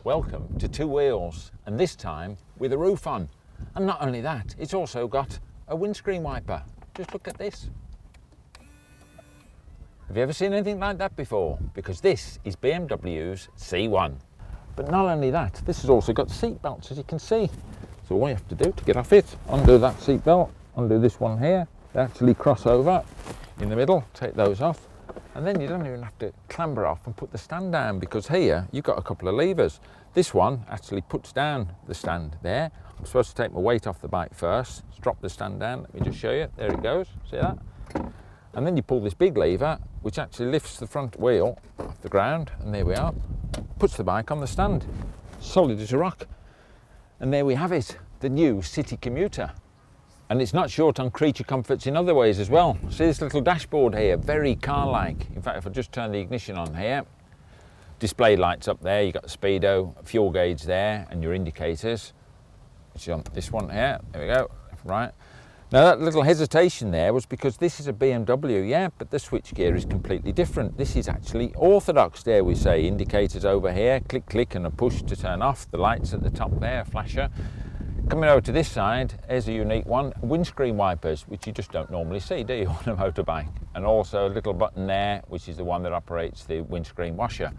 Welcome to Two Wheels, and this time with a roof on. And not only that, it's also got a windscreen wiper. Just look at this. Have you ever seen anything like that before? Because this is BMW's C1. But not only that, this has also got seat belts, as you can see. So all you have to do to get off it, undo that seat belt, undo this one here. They actually cross over in the middle, take those off. And then you don't even have to clamber off and put the stand down, because here you've got a couple of levers. This one actually puts down the stand there. I'm supposed to take my weight off the bike first, drop the stand down. Let me just show you. There it goes, see that? And then you pull this big lever, which actually lifts the front wheel off the ground, and there we are. Puts the bike on the stand, solid as a rock. And there we have it, the new city commuter. And it's not short on creature comforts in other ways as well. See this little dashboard here, very car-like. In fact, if I just turn the ignition on here, display lights up there, you've got the speedo, fuel gauge there, and your indicators. Which is on this one here, there we go, right. Now that little hesitation there was because this is a BMW, yeah, but the switchgear is completely different. This is actually orthodox, dare we say. Indicators over here, click, click, and a push to turn off. The lights at the top there, a flasher. Coming over to this side, here's a unique one, windscreen wipers, which you just don't normally see, do you, on a motorbike? And also a little button there, which is the one that operates the windscreen washer.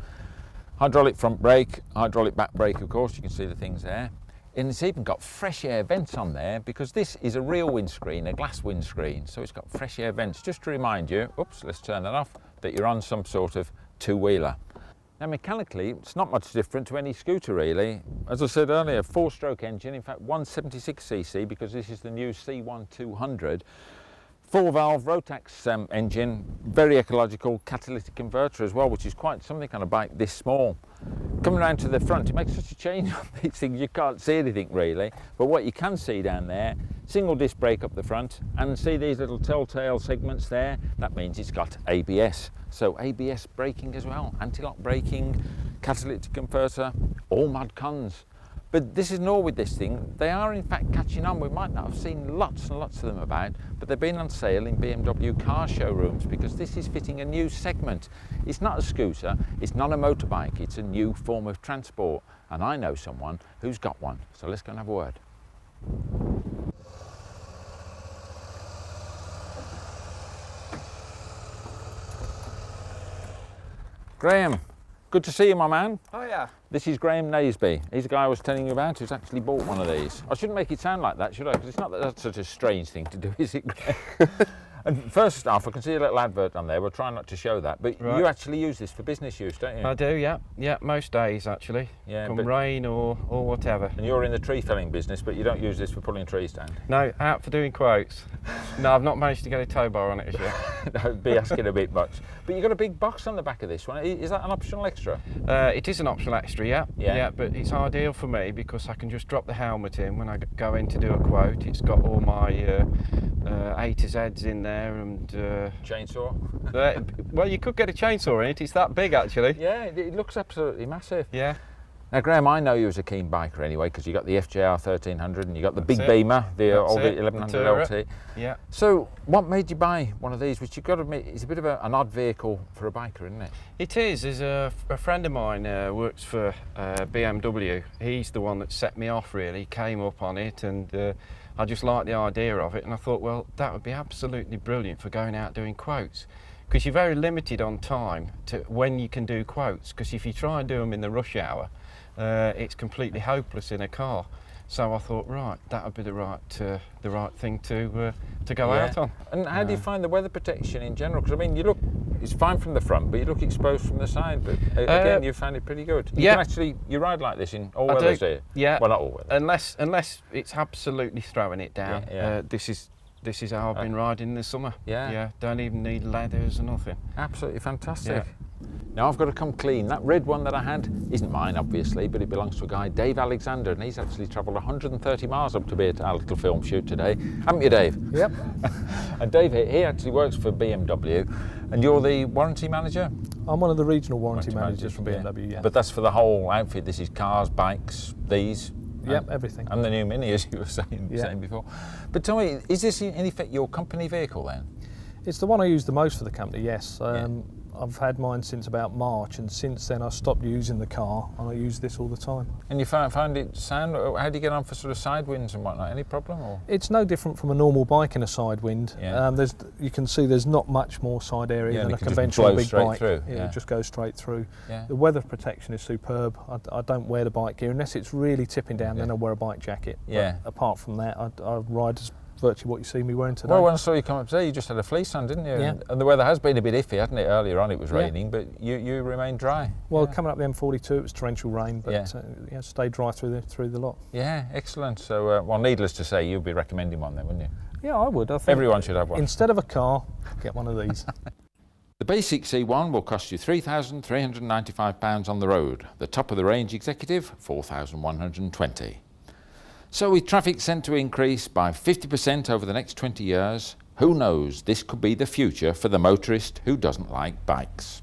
Hydraulic front brake, hydraulic back brake, of course, you can see the things there. And it's even got fresh air vents on there, because this is a real windscreen, a glass windscreen, so it's got fresh air vents, just to remind you, oops, let's turn that off, that you're on some sort of two-wheeler. Now mechanically, it's not much different to any scooter really. As I said earlier, 4-stroke engine, in fact 176cc, because this is the new C1 200. 4-valve Rotax engine, very ecological, catalytic converter as well, which is quite something on a bike this small. Coming around to the front, it makes such a change on these things, you can't see anything really, but what you can see down there, single disc brake up the front, and see these little telltale segments there, that means it's got ABS. So ABS braking as well, anti-lock braking, catalytic converter, all mod cons. But this isn't all with this thing. They are in fact catching on. We might not have seen lots and lots of them about, but they've been on sale in BMW car showrooms, because this is fitting a new segment. It's not a scooter, it's not a motorbike, it's a new form of transport. And I know someone who's got one. So let's go and have a word. Graham, good to see you, my man. Oh yeah. This is Graham Naseby. He's the guy I was telling you about who's actually bought one of these. I shouldn't make it sound like that, should I? Because it's not that that's such a strange thing to do, is it, Graham? And first off, I can see a little advert on there. We'll try not to show that, but right. You actually use this for business use, don't you? I do, yeah. Yeah, most days actually. Yeah, come rain or whatever. And you're in the tree felling business, but you don't use this for pulling trees down? No, out for doing quotes. No, I've not managed to get a tow bar on it as yet. That'd be asking a bit much. But you've got a big box on the back of this one. Is that an optional extra? It is an optional extra, yeah. Yeah, but it's ideal for me because I can just drop the helmet in when I go in to do a quote. It's got all my A to Z's in there and... chainsaw? Well, you could get a chainsaw in it. It's that big, actually. Yeah, it looks absolutely massive. Yeah. Now, Graham, I know you as a keen biker anyway, because you got the FJR 1300 and you got the big Beamer, the old 1100 LT. Yeah. So, what made you buy one of these, which you've got to admit is a bit of an odd vehicle for a biker, isn't it? It is. There's a friend of mine works for BMW. He's the one that set me off, really. Came up on it, and I just liked the idea of it, and I thought, well, that would be absolutely brilliant for going out doing quotes, because you're very limited on time to when you can do quotes, because if you try and do them in the rush hour, it's completely hopeless in a car. So I thought, right, that would be the right thing to go out on. And how do you find the weather protection in general? Because I mean, you look, it's fine from the front, but you look exposed from the side. But again, you found it pretty good. You can actually, you ride like this in all weathers, do you? Yeah. Well, not all weathers. Unless it's absolutely throwing it down. This is how I've been riding in the summer. Yeah. Don't even need leathers or nothing. Absolutely fantastic. Yeah. Now I've got to come clean. That red one that I had isn't mine, obviously, but it belongs to a guy, Dave Alexander, and he's actually travelled 130 miles up to be at our little film shoot today. Haven't you, Dave? Yep. And Dave, he actually works for BMW, and you're the warranty manager? I'm one of the regional warranty managers from BMW, yeah. But that's for the whole outfit. This is cars, bikes, these? Yep, everything. And the new Mini, as you were saying before. But tell me, is this in effect your company vehicle then? It's the one I use the most for the company, yes. I've had mine since about March, and since then I stopped using the car and I use this all the time. And you found it sound? How do you get on for sort of side winds and whatnot? Any problem? Or? It's no different from a normal bike in a side wind. Yeah. You can see there's not much more side area than it a can just conventional blow big straight bike. through, It yeah. just goes straight through. Yeah. The weather protection is superb. I don't wear the bike gear unless it's really tipping down. Then Yeah. I wear a bike jacket. Yeah. But apart from that, I ride as virtually what you see me wearing today. Well, when I saw you come up today, you just had a fleece on, didn't you? Yeah. And the weather has been a bit iffy, hasn't it? Earlier on it was Yeah. raining, but you remained dry. Well, yeah. coming up the M42, it was torrential rain, but Yeah. stayed dry through the lot. Yeah, excellent. So, well, needless to say, you'd be recommending one then, wouldn't you? Yeah, I would. I think Everyone should have one. Instead of a car, get one of these. The basic C1 will cost you £3,395 on the road. The top of the range executive, £4,120. So with traffic set to increase by 50% over the next 20 years, who knows, this could be the future for the motorist who doesn't like bikes.